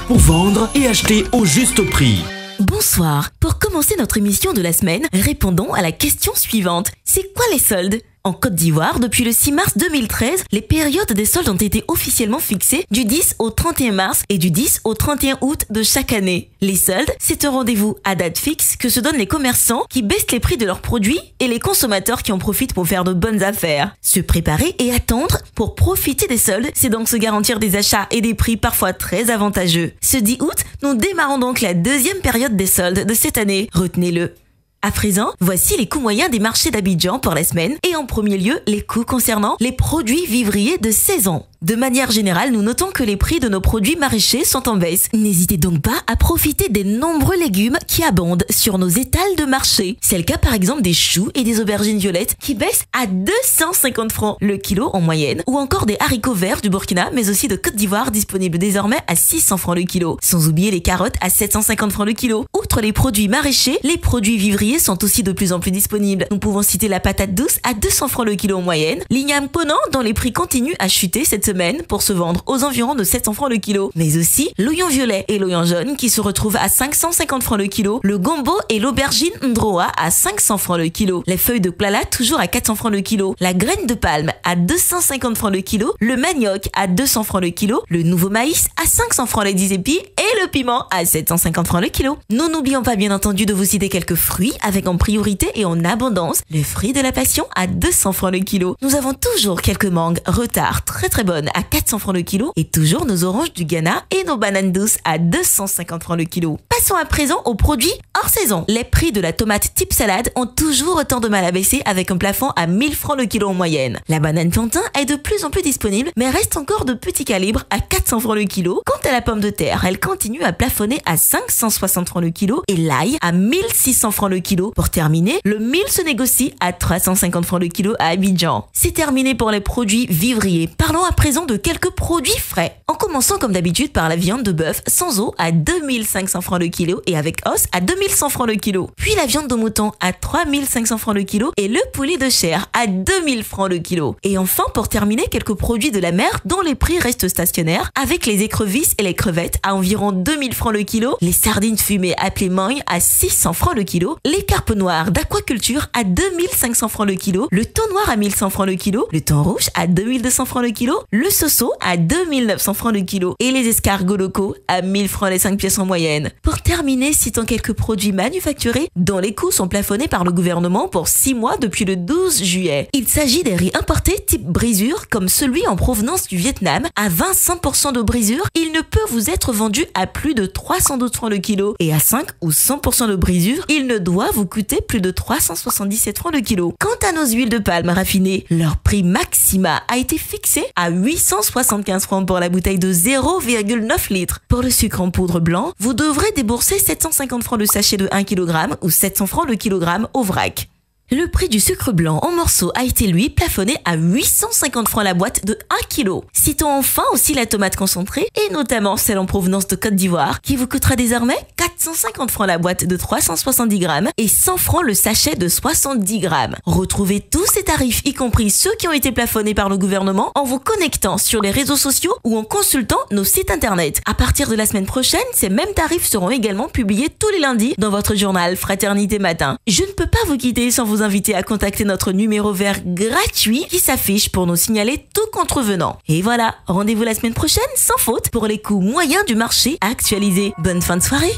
pour vendre et acheter au juste prix. Bonsoir. Pour commencer notre émission de la semaine, répondons à la question suivante. C'est quoi les soldes ? En Côte d'Ivoire, depuis le 6 mars 2013, les périodes des soldes ont été officiellement fixées du 10 au 31 mars et du 10 au 31 août de chaque année. Les soldes, c'est un rendez-vous à date fixe que se donnent les commerçants qui baissent les prix de leurs produits et les consommateurs qui en profitent pour faire de bonnes affaires. Se préparer et attendre pour profiter des soldes, c'est donc se garantir des achats et des prix parfois très avantageux. Ce 10 août, nous démarrons donc la deuxième période des soldes de cette année. Retenez-le. À présent, voici les coûts moyens des marchés d'Abidjan pour la semaine et en premier lieu, les coûts concernant les produits vivriers de saison. De manière générale, nous notons que les prix de nos produits maraîchers sont en baisse. N'hésitez donc pas à profiter des nombreux légumes qui abondent sur nos étals de marché. C'est le cas par exemple des choux et des aubergines violettes qui baissent à 250 francs le kilo en moyenne, ou encore des haricots verts du Burkina mais aussi de Côte d'Ivoire disponibles désormais à 600 francs le kilo. Sans oublier les carottes à 750 francs le kilo. Outre les produits maraîchers, les produits vivriers sont aussi de plus en plus disponibles. Nous pouvons citer la patate douce à 200 francs le kilo en moyenne, l'igname ponant dont les prix continuent à chuter cette semaine pour se vendre aux environs de 700 francs le kilo, mais aussi l'oignon violet et l'oignon jaune qui se retrouvent à 550 francs le kilo, le gombo et l'aubergine ndroa à 500 francs le kilo, les feuilles de plala toujours à 400 francs le kilo, la graine de palme à 250 francs le kilo, le manioc à 200 francs le kilo, le nouveau maïs à 500 francs les 10 épis et le piment à 750 francs le kilo. Nous n'oublions pas bien entendu de vous citer quelques fruits avec en priorité et en abondance le fruit de la passion à 200 francs le kilo. Nous avons toujours quelques mangues retard très bonnes à 400 francs le kilo et toujours nos oranges du Ghana et nos bananes douces à 250 francs le kilo. Passons à présent aux produits hors saison. Les prix de la tomate type salade ont toujours autant de mal à baisser avec un plafond à 1000 francs le kilo en moyenne. La banane plantain est de plus en plus disponible mais reste encore de petit calibre à 400 francs le kilo. Quant à la pomme de terre, elle continue à plafonner à 560 francs le kilo et l'ail à 1600 francs le kilo. Pour terminer, le mil se négocie à 350 francs le kilo à Abidjan. C'est terminé pour les produits vivriers. Parlons à présent de quelques produits frais. En commençant comme d'habitude par la viande de bœuf sans os à 2500 francs le kilo et avec os à 2100 francs le kilo. Puis la viande de mouton à 3500 francs le kilo et le poulet de chair à 2000 francs le kilo. Et enfin, pour terminer, quelques produits de la mer dont les prix restent stationnaires avec les écrevisses et les crevettes à environ 2000 francs le kilo, les sardines fumées appelées mangue à 600 francs le kilo, les carpes noires d'aquaculture à 2500 francs le kilo, le thon noir à 1100 francs le kilo, le thon rouge à 2200 francs le kilo, le soso à 2900 francs le kilo et les escargots locaux à 1000 francs les 5 pièces en moyenne. Pour terminer, citons quelques produits manufacturés dont les coûts sont plafonnés par le gouvernement pour 6 mois depuis le 12 juillet. Il s'agit des riz importés type brisure comme celui en provenance du Vietnam à 25% de brisure. Il ne peut vous être vendu à plus de 312 francs le kilo et à 5 ou 100% de brisure, il ne doit vous coûter plus de 377 francs le kilo. Quant à nos huiles de palme raffinées, leur prix maxima a été fixé à 875 francs pour la bouteille de 0,9 litres. Pour le sucre en poudre blanc, vous devrez débourser 750 francs le sachet de 1 kg ou 700 francs le kilogramme au vrac. Le prix du sucre blanc en morceaux a été lui plafonné à 850 francs la boîte de 1 kg. Citons enfin aussi la tomate concentrée et notamment celle en provenance de Côte d'Ivoire qui vous coûtera désormais 450 francs la boîte de 370 grammes et 100 francs le sachet de 70 grammes. Retrouvez tous ces tarifs, y compris ceux qui ont été plafonnés par le gouvernement, en vous connectant sur les réseaux sociaux ou en consultant nos sites internet. À partir de la semaine prochaine, ces mêmes tarifs seront également publiés tous les lundis dans votre journal Fraternité Matin. Je ne peux pas vous quitter sans vous inviter à contacter notre numéro vert gratuit qui s'affiche pour nous signaler tout contrevenant. Et voilà, rendez-vous la semaine prochaine sans faute pour les coûts moyens du marché actualisés. Bonne fin de soirée!